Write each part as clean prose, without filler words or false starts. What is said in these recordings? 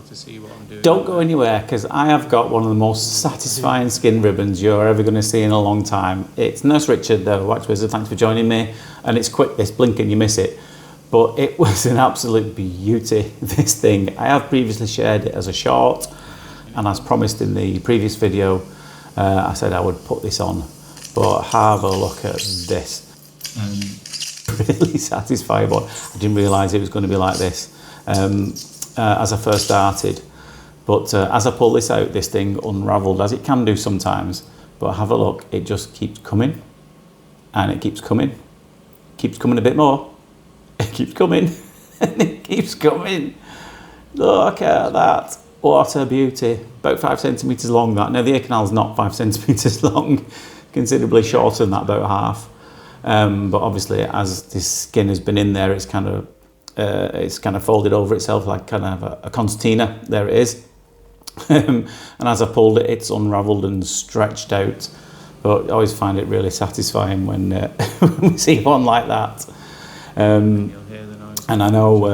to see what I'm doing. Don't go anywhere, because I have got one of the most satisfying skin ribbons you're ever going to see in a long time. It's Nurse Richard, the Wax Wizard. Thanks for joining me. And it's quick, this blink and you miss it. But it was an absolute beauty, this thing. I have previously shared it as a short, and as promised in the previous video, I said I would put this on. But have a look at this. Really satisfying one. I didn't realise it was going to be like this as I first started. But as I pull this out, this thing unravelled, as it can do sometimes. But have a look, it just keeps coming. And it keeps coming. Keeps coming a bit more. It keeps coming. And it keeps coming. Look at that. What a beauty. About 5 centimetres long, that. Now, the ear canal's not 5 centimetres long. Considerably shorter than that, about half. But obviously, as this skin has been in there, it's kind of folded over itself like kind of a concertina. There it is. And as I pulled it, it's unravelled and stretched out. But I always find it really satisfying when we see one like that. And I know,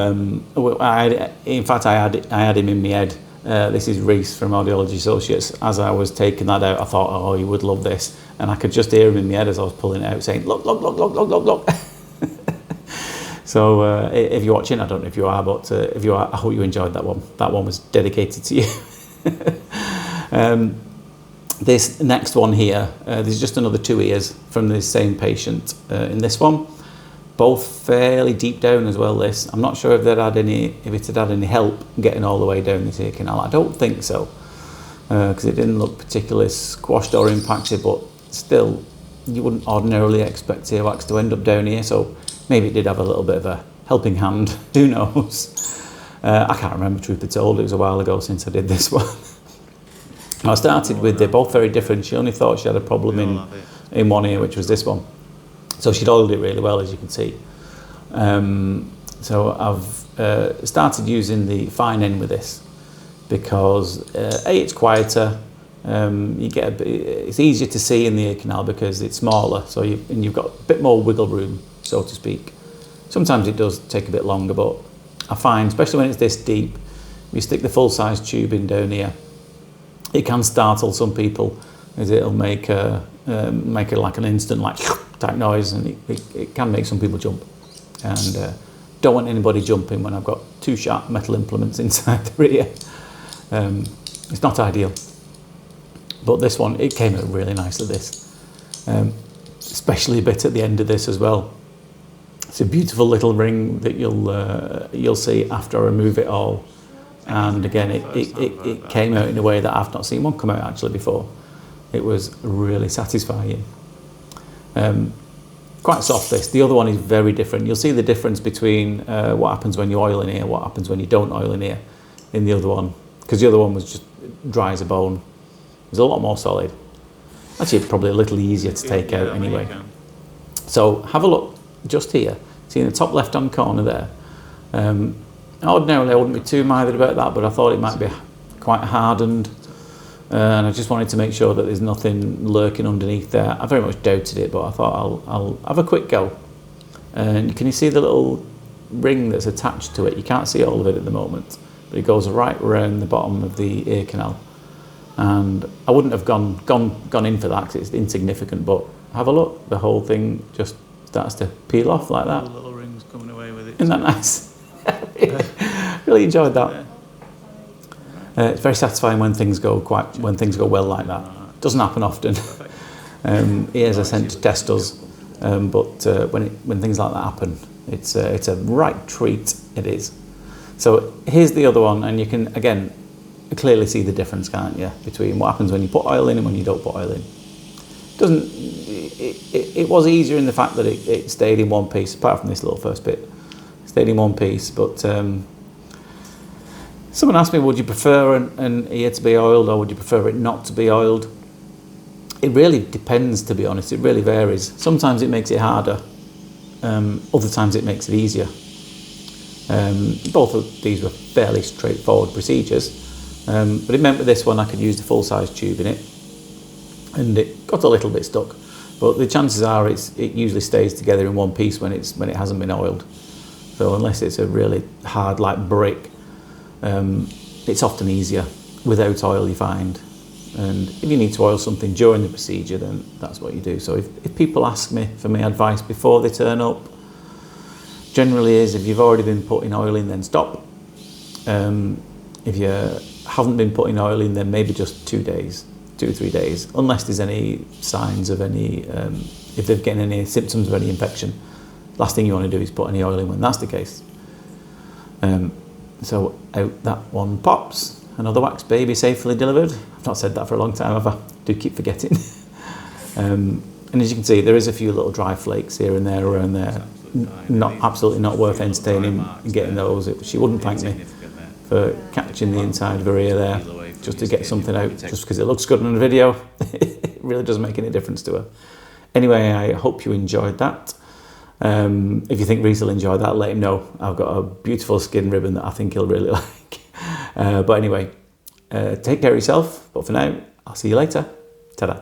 in fact, I had him in my head. This is Reese from Audiology Associates. As I was taking that out, I thought, oh, you would love this. And I could just hear him in my head as I was pulling it out saying, look, look, look, look, look, look, look. So if you're watching, I don't know if you are, but if you are, I hope you enjoyed that one. That one was dedicated to you. This next one here, there's just another 2 ears from the same patient in this one. Both fairly deep down as well, this. I'm not sure if it had any help getting all the way down this ear canal. I don't think so, because it didn't look particularly squashed or impacted, but still, you wouldn't ordinarily expect earwax to end up down here, so maybe it did have a little bit of a helping hand, who knows. I can't remember, truth be told, it was a while ago since I did this one. I started with, they're both very different. She only thought she had a problem in one ear, which was this one. So she'd oiled it really well, as you can see. So I've started using the fine end with this because A, it's quieter. It's easier to see in the ear canal because it's smaller, so you've got a bit more wiggle room, so to speak. Sometimes it does take a bit longer, but I find, especially when it's this deep, you stick the full-size tube in down here, it can startle some people, as it'll make it like an instant type noise, and it can make some people jump. And don't want anybody jumping when I've got 2 sharp metal implements inside the ear. It's not ideal. But this one, it came out really nicely, this. Especially a bit at the end of this as well. It's a beautiful little ring that you'll see after I remove it all. And again, it came out in a way that I've not seen one come out actually before. It was really satisfying. Quite soft, this. The other one is very different. You'll see the difference between what happens when you oil an ear, what happens when you don't oil an ear in the other one. Because the other one was just dry as a bone. It was a lot more solid. Actually, probably a little easier to take out anyway. So have a look just here. See in the top left-hand corner there. Ordinarily, I wouldn't be too mithered about that, but I thought it might be quite hardened. And I just wanted to make sure that there's nothing lurking underneath there. I very much doubted it, but I thought I'll have a quick go. And can you see the little ring that's attached to it? You can't see all of it at the moment, but it goes right around the bottom of the ear canal. And I wouldn't have gone in for that because it's insignificant, but have a look. The whole thing just starts to peel off like that. The little rings coming away with it. Isn't that nice? Really enjoyed that. It's very satisfying when things go well like that. Doesn't happen often. Ears are sent to test us, but when things like that happen, it's a right treat. It is. So here's the other one, and you can again clearly see the difference, can't you, between what happens when you put oil in and when you don't put oil in. It was easier in the fact that it stayed in one piece, apart from this little first bit. It stayed in one piece, but someone asked me, would you prefer an ear to be oiled or would you prefer it not to be oiled? It really depends, to be honest. It really varies. Sometimes it makes it harder. Other times it makes it easier. Both of these were fairly straightforward procedures. But it meant with this one I could use the full-size tube in it, and it got a little bit stuck. But the chances are it usually stays together in one piece when it hasn't been oiled. So unless it's a really hard like brick, it's often easier without oil, you find. And if you need to oil something during the procedure, then that's what you do. So if people ask me for my advice before they turn up, generally is if you've already been putting oil in, then stop. If you haven't been putting oil in, then maybe just 2 days, 2 or 3 days, unless there's any signs of any, if they're getting any symptoms of any infection. Last thing you want to do is put any oil in when that's the case. So out that one pops. Another wax baby safely delivered. I've not said that for a long time, have I? Do keep forgetting. And as you can see, there is a few little dry flakes here and there around there. Absolutely not worth entertaining getting those. She wouldn't thank me for catching the inside of her ear there just to get something out, just because it looks good on the video. It really doesn't make any difference to her. Anyway, I hope you enjoyed that. If you think Reese will enjoy that, let him know. I've got a beautiful skin ribbon that I think he'll really like. But anyway, take care of yourself. But for now, I'll see you later. Ta-da.